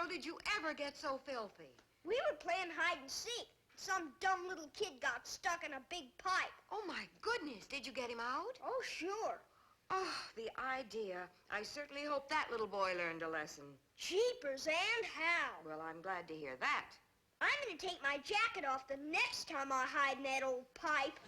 world did you ever get so filthy? We were playing hide and seek. Some dumb little kid got stuck in a big pipe. Oh, my goodness. Did you get him out? Oh, sure. Oh, the idea. I certainly hope that little boy learned a lesson. Jeepers, and how? Well, I'm glad to hear that. I'm going to take my jacket off the next time I hide in that old pipe.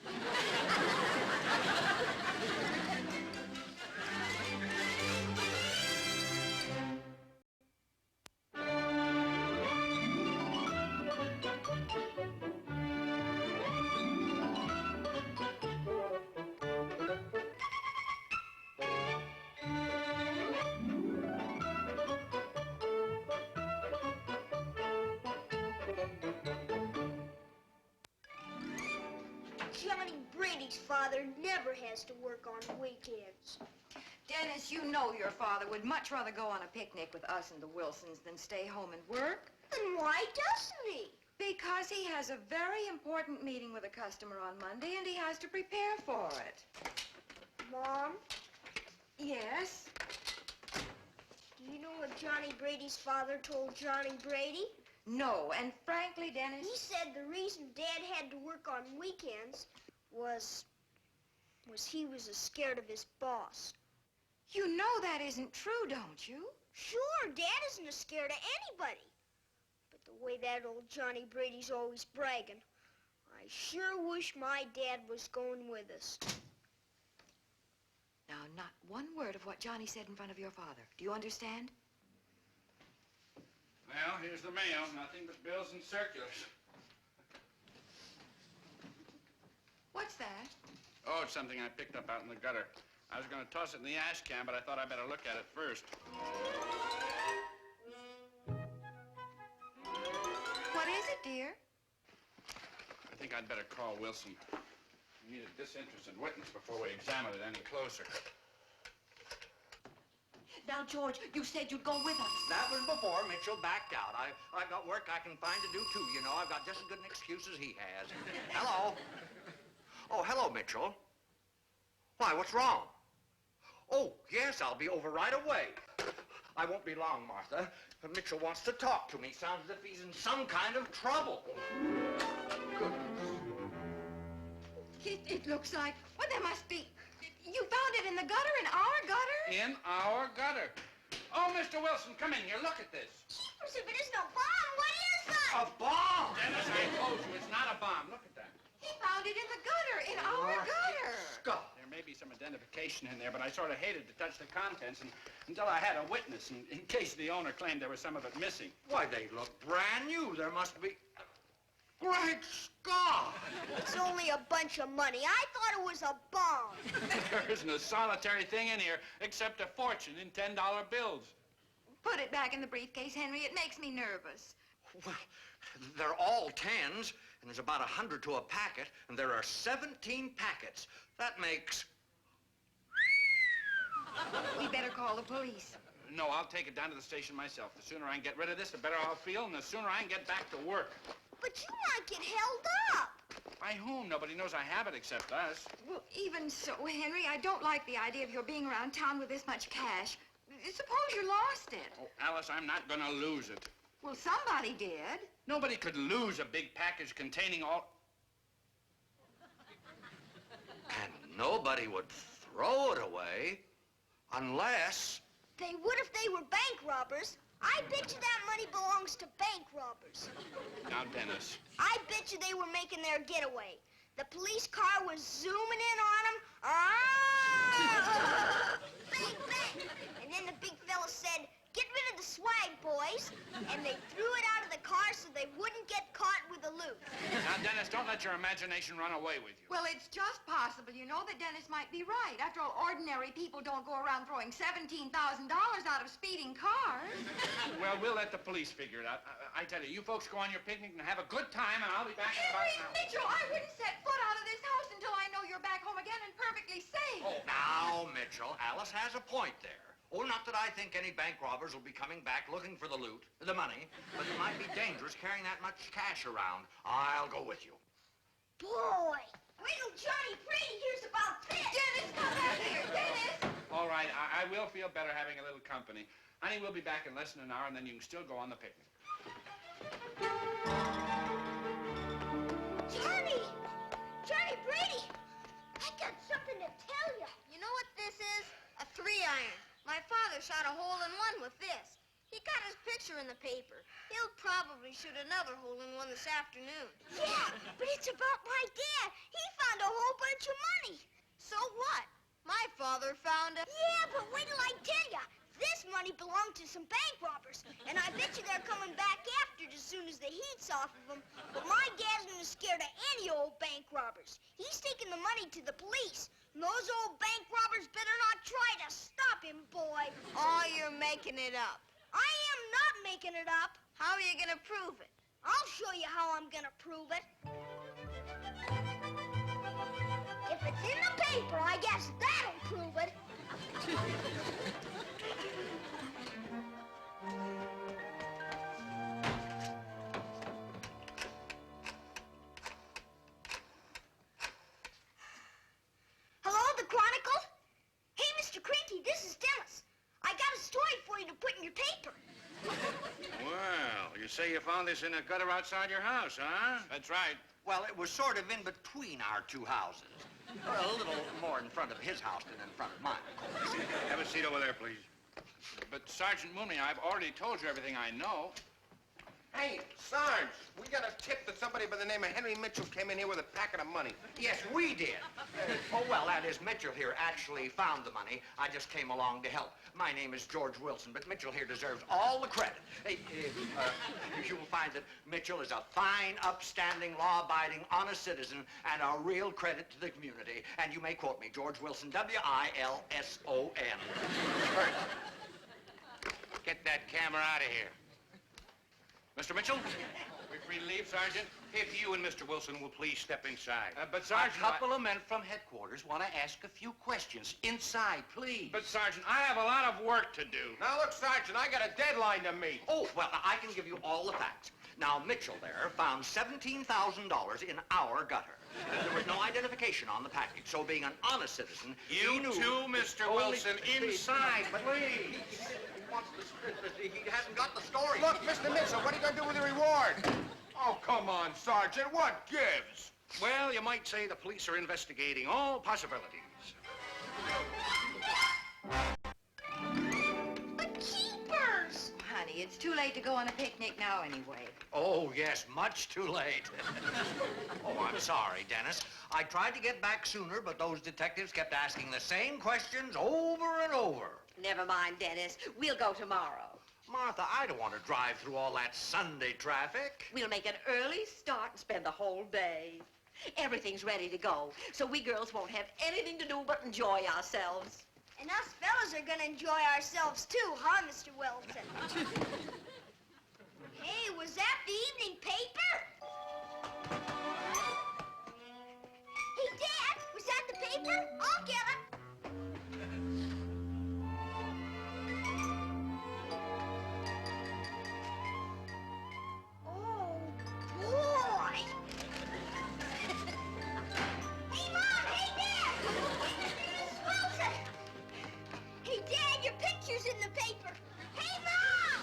Johnny Brady's father never has to work on weekends. Dennis, you know your father would much rather go on a picnic with us and the Wilsons than stay home and work. Then why doesn't he? Because he has a very important meeting with a customer on Monday and he has to prepare for it. Mom, Yes? do you know what Johnny Brady's father told Johnny Brady? No, and frankly, Dennis... He said the reason Dad had to work on weekends was he was scared of his boss. You know that isn't true, don't you? Sure, Dad isn't scared of anybody. But the way that old Johnny Brady's always bragging, I sure wish my dad was going with us. Now, not one word of what Johnny said in front of your father. Do you understand? Well, here's the mail. Nothing but bills and circulars. What's that? Oh, it's something I picked up out in the gutter. I was going to toss it in the ash can, but I thought I'd better look at it first. What is it, dear? I think I'd better call Wilson. We need a disinterested witness before we examine it any closer. Now, George, you said you'd go with us. That was before Mitchell backed out. I've got work I can find to do, too, you know. I've got just as good an excuse as he has. Hello. Oh, hello, Mitchell. Why, what's wrong? Oh, yes, I'll be over right away. I won't be long, Martha. Mitchell wants to talk to me. Sounds as if he's in some kind of trouble. Goodness. It looks like... Well, there must be... You found it in the gutter, in our gutter? In our gutter. Oh, Mr. Wilson, come in here. Look at this. Jeepers, if it isn't a bomb, what is that? A bomb! Dennis, I told you, it's not a bomb. Look at that. He found it in the gutter, in our gutter. Scott. There may be some identification in there, but I sort of hated to touch the contents until I had a witness, in case the owner claimed there was some of it missing. Why, they look brand new. There must be... Great Scott! It's only a bunch of money. I thought it was a bomb. There isn't a solitary thing in here except a fortune in $10 bills. Put it back in the briefcase, Henry. It makes me nervous. Well, they're all tens, and there's about 100 to a packet, and there are 17 packets. That makes... We better call the police. No, I'll take it down to the station myself. The sooner I can get rid of this, the better I'll feel, and the sooner I can get back to work. But you might get held up. By whom? Nobody knows I have it except us. Well, even so, Henry, I don't like the idea of your being around town with this much cash. Suppose you lost it. Oh, Alice, I'm not gonna lose it. Well, somebody did. Nobody could lose a big package containing all... And nobody would throw it away unless... They would if they were bank robbers. I bet you that money belongs to bank robbers. Now, Dennis. I bet you they were making their getaway. The police car was zooming in on them. Ah! Bang, bang! And then the big fella said, "Get rid of the swag, boys." And they threw it out of the car so they wouldn't get caught with the loot. Now, Dennis, don't let your imagination run away with you. Well, it's just possible, you know, that Dennis might be right. After all, ordinary people don't go around throwing $17,000 out of speeding cars. Well, we'll let the police figure it out. I tell you, you folks go on your picnic and have a good time, and I'll be back in about Henry an hour. Mitchell, I wouldn't set foot out of this house until I know you're back home again and perfectly safe. Oh, now, Mitchell, Alice has a point there. Oh, not that I think any bank robbers will be coming back looking for the loot, the money, but it might be dangerous carrying that much cash around. I'll go with you. Boy, wait till Johnny Brady hears about this. Dennis, come back here, Dennis! All right, I will feel better having a little company. Honey, we'll be back in less than an hour, and then you can still go on the picnic. Johnny! Johnny Brady! I got something to tell you. You know what this is? A 3-iron. My father shot a hole-in-one with this. He got his picture in the paper. He'll probably shoot another hole-in-one this afternoon. Yeah, but it's about my dad. He found a whole bunch of money. So what? My father found a... Yeah, but wait till I tell you. This money belonged to some bank robbers, and I bet you they're coming back after it as soon as the heat's off of them. But my dad's not scared of any old bank robbers. He's taking the money to the police. And those old bank robbers better not try to stop him, boy. Oh, you're making it up. I am not making it up. How are you gonna prove it? I'll show you how I'm gonna prove it. If it's in the paper, I guess that'll prove it. Hello, the Chronicle? Hey, Mr. Cranky, this is Dennis. I got a story for you to put in your paper. Well, you say you found this in a gutter outside your house, huh? That's right. Well, it was sort of in between our two houses. A little more in front of his house than in front of mine, of course. Have a seat over there, please. But, Sergeant Mooney, I've already told you everything I know. Hey, Sarge, we got a tip that somebody by the name of Henry Mitchell came in here with a packet of money. Yes, we did. Oh, well, that is, Mitchell here actually found the money. I just came along to help. My name is George Wilson, but Mitchell here deserves all the credit. Hey, you will find that Mitchell is a fine, upstanding, law-abiding, honest citizen and a real credit to the community. And you may quote me, George Wilson, W-I-L-S-O-N. Get that camera out of here. Mr. Mitchell, we free to leave, Sergeant? If you and Mr. Wilson will please step inside. But, Sergeant... A couple of men from headquarters want to ask a few questions. Inside, please. But, Sergeant, I have a lot of work to do. Now, look, Sergeant, I got a deadline to meet. Oh, well, I can give you all the facts. Now, Mitchell there found $17,000 in our gutter. There was no identification on the package, so being an honest citizen, he knew... You too, Mr. Wilson, inside, please. He hasn't got the story. Look, Mr. Mitchell, what are you going to do with the reward? Oh, come on, Sergeant, what gives? Well, you might say the police are investigating all possibilities. The keepers! Honey, it's too late to go on a picnic now anyway. Oh, yes, much too late. Oh, I'm sorry, Dennis. I tried to get back sooner, but those detectives kept asking the same questions over and over. Never mind, Dennis. We'll go tomorrow. Martha, I don't want to drive through all that Sunday traffic. We'll make an early start and spend the whole day. Everything's ready to go, so we girls won't have anything to do but enjoy ourselves. And us fellas are gonna enjoy ourselves too, huh, Mr. Wilson? Hey, was that the evening paper? Hey, Dad, was that the paper? I'll get it. Oh, boy. Hey, Mom! Hey, Dad! Miss Wilson! Hey, Dad, your picture's in the paper. Hey, Mom!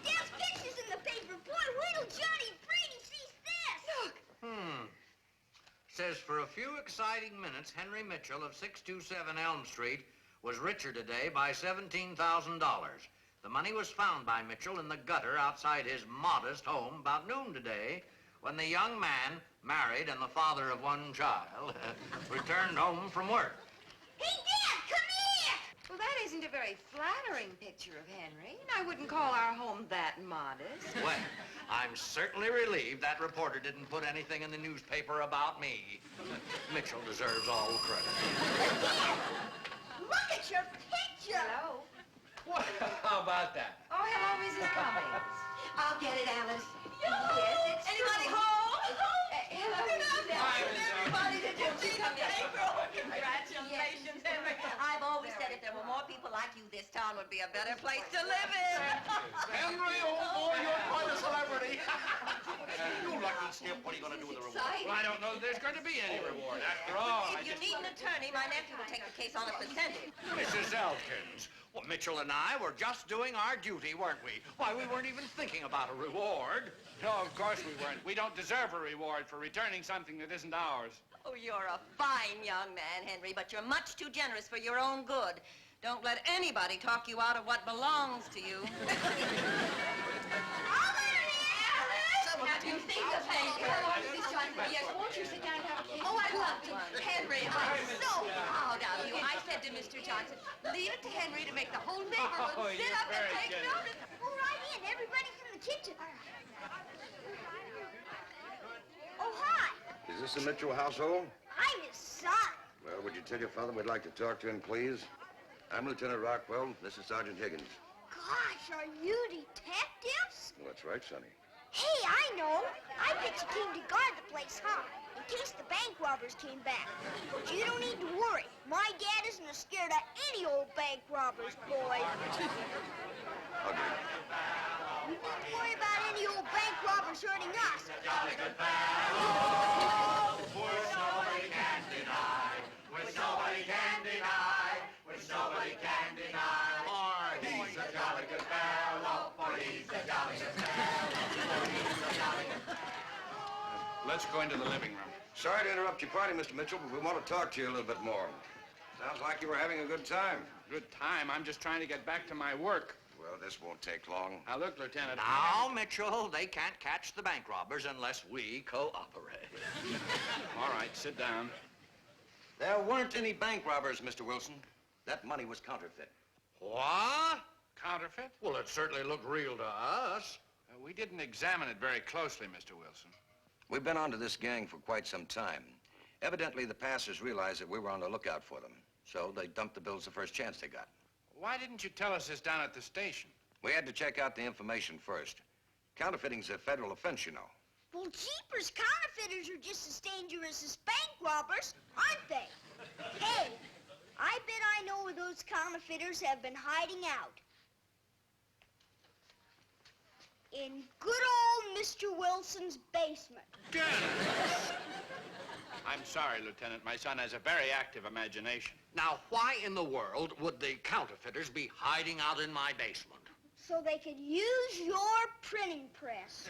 Dad's picture's in the paper. Boy, wait till Johnny Brady sees this. Look. Says for a few exciting minutes, Henry Mitchell of 627 Elm Street was richer today by $17,000. The money was found by Mitchell in the gutter outside his modest home about noon today when the young man, married and the father of one child, returned home from work. Hey, Dad, come here. Well, that isn't a very flattering picture of Henry, and I wouldn't call our home that modest. Well, I'm certainly relieved that reporter didn't put anything in the newspaper about me. Mitchell deserves all the credit. Dad, look at your picture. Hello? What? How about that? Oh, hello, Mrs. Cummings. I'll get it, Alice. Yes, it's Anybody true. home? Hello, Mrs. Hi, Cummings. Miss Everybody to do see the paper. Oh, Congratulations, Henry. I've always said if there were more people like you, this town would be a better place to live in. Henry, old boy, you're quite a celebrity. You lucky stiff. What are you going to do with the reward? Exciting. Well, I don't know that there's going to be any reward. After all, If you need an attorney, my nephew will take the case on a percentage. Mrs. Elkins, well, Mitchell and I were just doing our duty, weren't we? Why, we weren't even thinking about a reward. No, of course we weren't. We don't deserve a reward for returning something that isn't ours. Oh, you're a fine young man, Henry, but you're much too generous for your own good. Don't let anybody talk you out of what belongs to you. What do you think of paper? Yes, won't you sit down and have a cake? Oh, I'd love to. Henry, I'm so proud of you. I said to Mr. Johnson, leave it to Henry to make the whole neighborhood Oh, sit you're up and very take generous. notice. Go right in. Everybody's in the kitchen. Oh, hi. Is this the Mitchell household? I'm his son. Well, would you tell your father we'd like to talk to him, please? I'm Lieutenant Rockwell. This is Sergeant Higgins. Gosh, are you detectives? Well, that's right, Sonny. Hey, I know. I bet you came to guard the place, huh? In case the bank robbers came back. But you don't need to worry. My dad isn't scared of any old bank robbers, boy. Okay. You needn't worry about any old bank robbers hurting us. Let's go into the living room. Sorry to interrupt your party, Mr. Mitchell, but we want to talk to you a little bit more. Sounds like you were having a good time. Good time. I'm just trying to get back to my work. Well, this won't take long. Now, look, Lieutenant. Now, Mitchell, they can't catch the bank robbers unless we cooperate. All right, sit down. There weren't any bank robbers, Mr. Wilson. That money was counterfeit. What? Counterfeit? Well, it certainly looked real to us. We didn't examine it very closely, Mr. Wilson. We've been onto this gang for quite some time. Evidently, the passers realized that we were on the lookout for them, so they dumped the bills the first chance they got. Why didn't you tell us this down at the station? We had to check out the information first. Counterfeiting's a federal offense, you know. Well, jeepers, counterfeiters are just as dangerous as bank robbers, aren't they? Hey, I bet I know where those counterfeiters have been hiding out. In good old Mr. Wilson's basement. I'm sorry, Lieutenant. My son has a very active imagination. Now, why in the world would the counterfeiters be hiding out in my basement? So they could use your printing press.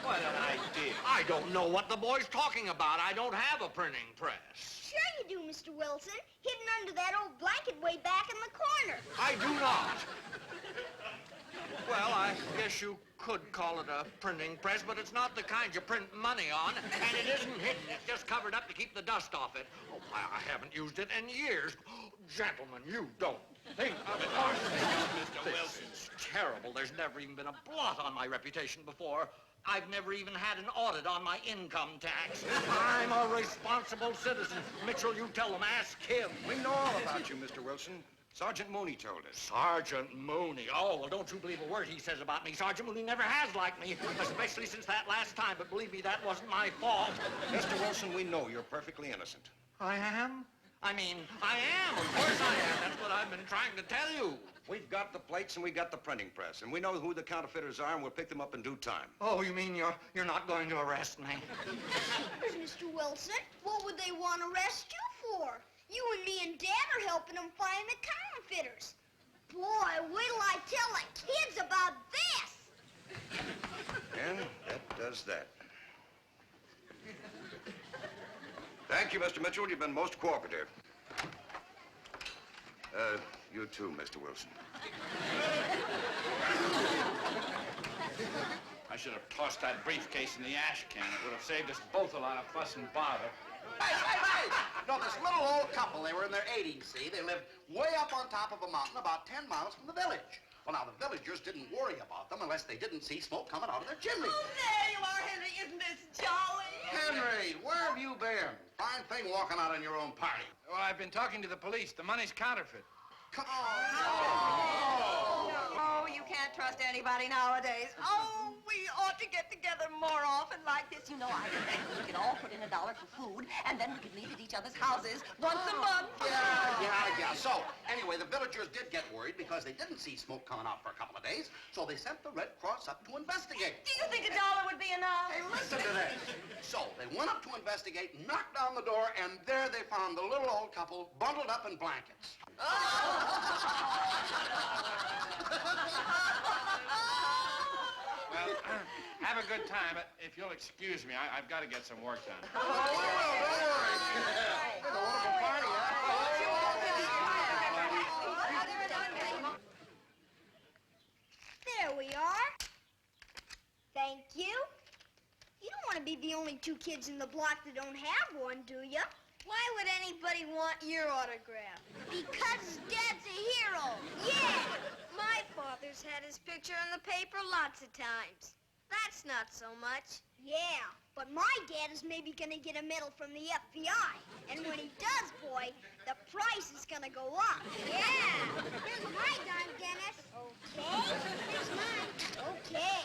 What an idea. I don't know what the boy's talking about. I don't have a printing press. Sure you do, Mr. Wilson. Hidden under that old blanket way back in the corner. I do not. Well, I guess you could call it a printing press, but it's not the kind you print money on, and it isn't hidden. It's just covered up to keep the dust off it. Oh, I haven't used it in years. Gentlemen, you don't think of it. Mr. Wilson. It's terrible. There's never even been a blot on my reputation before. I've never even had an audit on my income tax. I'm a responsible citizen. Mitchell, you tell them, ask him. We know all about you, Mr. Wilson. Sergeant Mooney told us. Sergeant Mooney. Oh, well, don't you believe a word he says about me. Sergeant Mooney never has liked me, especially since that last time. But believe me, that wasn't my fault. Mr. Wilson, we know you're perfectly innocent. I am? I mean, I am. Of course I am. That's what I've been trying to tell you. We've got the plates and we got the printing press, and we know who the counterfeiters are, and we'll pick them up in due time. Oh, you mean you're not going to arrest me? Mr. Wilson, what would they want to arrest you for? You and me and Dad are helping them find the counterfeiters. Boy, wait till I tell the kids about this. And that does that. Thank you, Mr. Mitchell. You've been most cooperative. You too, Mr. Wilson. I should have tossed that briefcase in the ash can. It would have saved us both a lot of fuss and bother. Hey! No, this little old couple, they were in their 80s, see? They lived way up on top of a mountain about 10 miles from the village. Well, now, the villagers didn't worry about them unless they didn't see smoke coming out of their chimney. Oh, there you are, Henry. Isn't this jolly? Henry, where have you been? Fine thing walking out on your own party. Well, I've been talking to the police. The money's counterfeit. Oh, you can't trust anybody nowadays. Oh, we ought to get together more often like this. You know, I think we could all put in $1 for food, and then we could meet at each other's houses once a month. Yeah. So, anyway, the villagers did get worried because they didn't see smoke coming out for a couple of days, so they sent the Red Cross up to investigate. Do you think $1 would be enough? Hey, listen to this. So So they went up to investigate, knocked down the door, and there they found the little old couple bundled up in blankets. Well, have a good time, but if you'll excuse me, I've got to get some work done. Oh, we will, don't worry. It's a wonderful party, There we are. Thank you. You don't want to be the only two kids in the block that don't have one, do you? Why would anybody want your autograph? Because Dad's a hero. Yeah! My father's had his picture in the paper lots of times. That's not so much. Yeah, but my dad is maybe going to get a medal from the FBI. And when he does, boy, the price is going to go up. Yeah! Here's my dime, Dennis. Okay. Here's mine. Okay.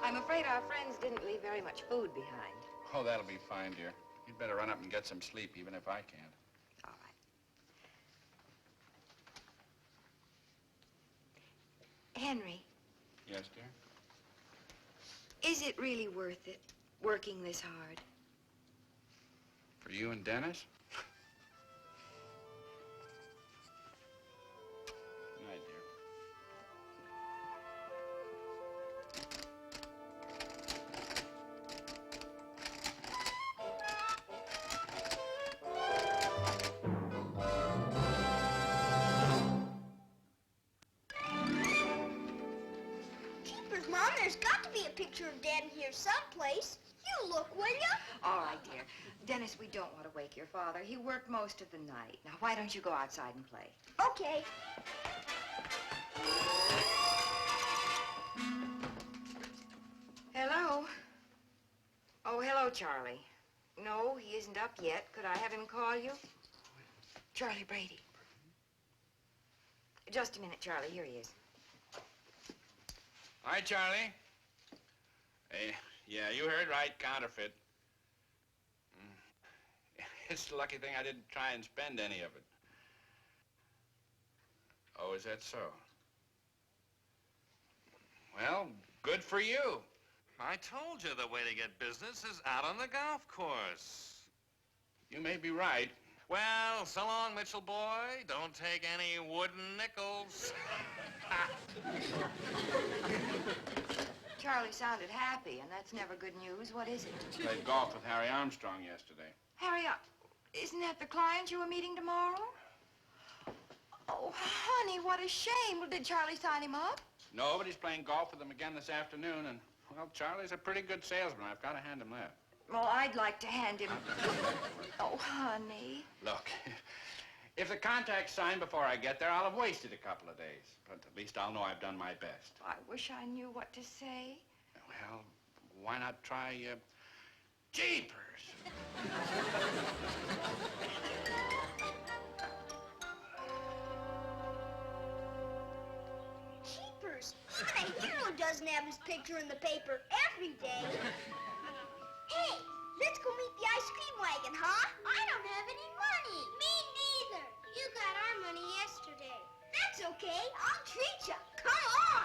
I'm afraid our friends didn't leave very much food behind. Oh, that'll be fine, dear. You'd better run up and get some sleep, even if I can't. All right. Henry, Yes, dear? is it really worth it, working this hard? For you and Dennis? Good night, dear. Jeepers, Mom, there's got to be a picture of Dad in here someplace. You look, will you? All right, dear. Dennis, we don't want to wake your father. He worked most of the night. Now, why don't you go outside and play? Okay. Hello? Oh, hello, Charlie. No, he isn't up yet. Could I have him call you? Charlie Brady. Just a minute, Charlie. Here he is. Hi, Charlie. Hey, yeah, you heard right, counterfeit. It's the lucky thing I didn't try and spend any of it. Oh, is that so? Well, good for you. I told you the way to get business is out on the golf course. You may be right. Well, so long, Mitchell boy. Don't take any wooden nickels. Charlie sounded happy, and that's never good news. What is it? Played golf with Harry Armstrong yesterday. Harry, isn't that the client you were meeting tomorrow? Oh, honey, what a shame. Well, did Charlie sign him up? No, but he's playing golf with them again this afternoon, and, well, Charlie's a pretty good salesman. I've got to hand him that. Well, I'd like to hand him... Oh, honey. Look, if the contract's signed before I get there, I'll have wasted a couple of days. But at least I'll know I've done my best. I wish I knew what to say. Well, why not try, Jeepers? Jeepers, even a hero doesn't have his picture in the paper every day. Hey, let's go meet the ice cream wagon, huh? I don't have any money. Me neither. You got our money yesterday. That's okay. I'll treat you. Come on.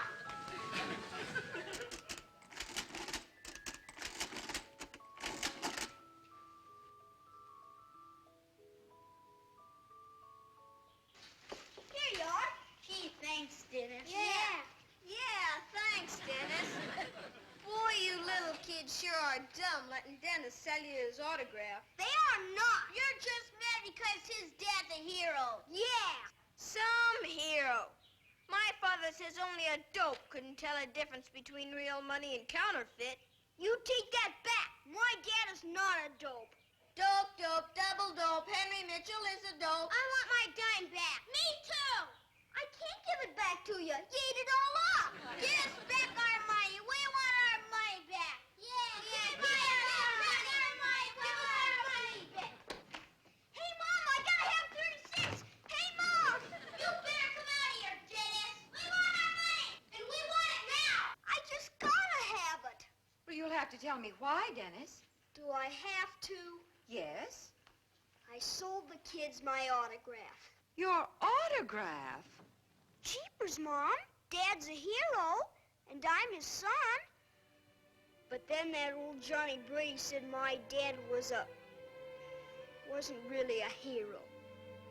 Here you are. Gee, thanks, Dennis. Yeah, thanks, Dennis. Boy, you little kids sure are dumb letting Dennis sell you his autograph. They are not. You're just mad because his dad's a hero. Yeah. Some hero. My father says only a dope couldn't tell a difference between real money and counterfeit. You take that back. My dad is not a dope. Dope, dope, double dope. Henry Mitchell is a dope. I want my dime back. Me too. I can't give it back to you. You ate it all up. Give us back our money. We want our money back. Yeah, Give us our money. Give us our money back. Hey, Mom, I gotta have 36. Hey, Mom. You better come out of here, Dennis. We want our money, and we want it now. I just gotta have it. Well, you'll have to tell me why, Dennis. Do I have to? Yes? I sold the kids my autograph. Your autograph? Jeepers, Mom. Dad's a hero, and I'm his son. But then that old Johnny Brady said my dad wasn't really a hero.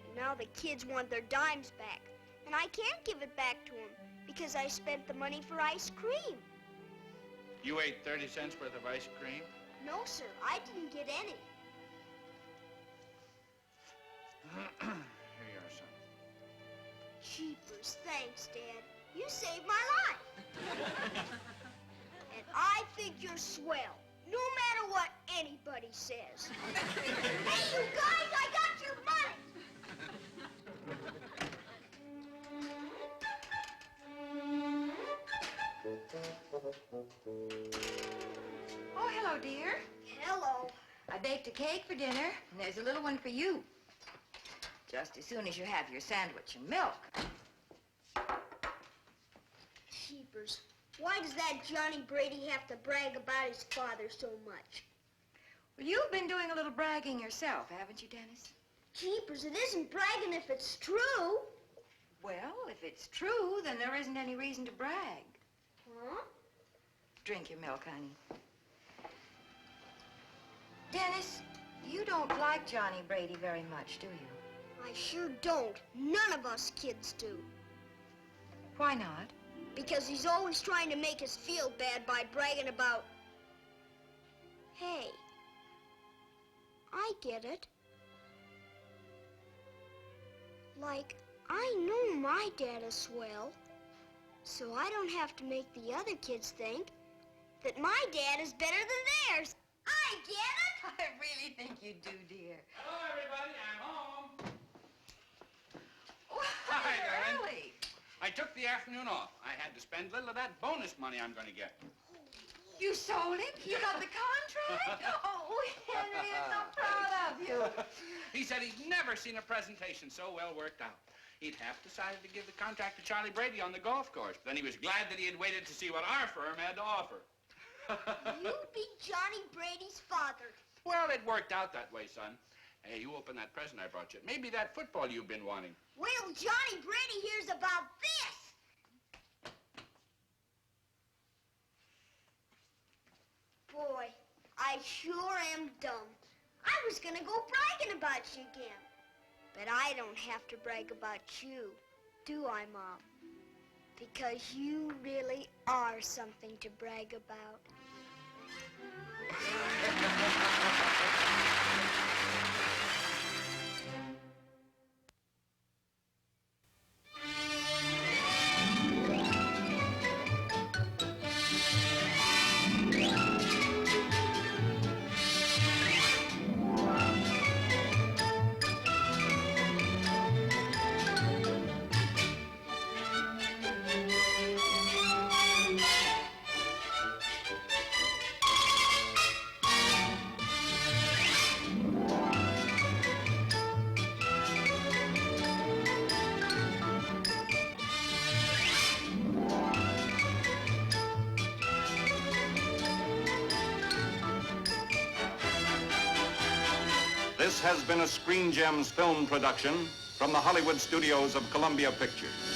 And now the kids want their dimes back. And I can't give it back to them because I spent the money for ice cream. You ate 30 cents worth of ice cream? No, sir, I didn't get any. Here you are, son. Jeepers, thanks, Dad. You saved my life. And I think you're swell, no matter what anybody says. Hey, you guys, I got your money. Oh, hello, dear. Hello. I baked a cake for dinner, and there's a little one for you. Just as soon as you have your sandwich and milk. Jeepers, why does that Johnny Brady have to brag about his father so much? Well, you've been doing a little bragging yourself, haven't you, Dennis? Jeepers, it isn't bragging if it's true. Well, if it's true, then there isn't any reason to brag. Huh? Drink your milk, honey. Dennis, you don't like Johnny Brady very much, do you? I sure don't. None of us kids do. Why not? Because he's always trying to make us feel bad by bragging about... Hey, I get it. Like, I know my dad is swell, so I don't have to make the other kids think that my dad is better than theirs. I get it. I really think you do, dear. Hello, everybody. I'm home. Oh, Hi, you're darling. early. I took the afternoon off. I had to spend a little of that bonus money I'm going to get. You sold it? You got the contract? Oh, Henry, I'm so proud of you. He said he'd never seen a presentation so well worked out. He'd half decided to give the contract to Charlie Brady on the golf course. But then he was glad that he had waited to see what our firm had to offer. You'd be Johnny Brady's father. Well, it worked out that way, son. Hey, you open that present I brought you. Maybe that football you've been wanting. Wait till Johnny Brady hears about this. Boy, I sure am dumb. I was gonna go bragging about you again. But I don't have to brag about you, do I, Mom? Because you really are something to brag about. This has been a Screen Gems film production from the Hollywood studios of Columbia Pictures.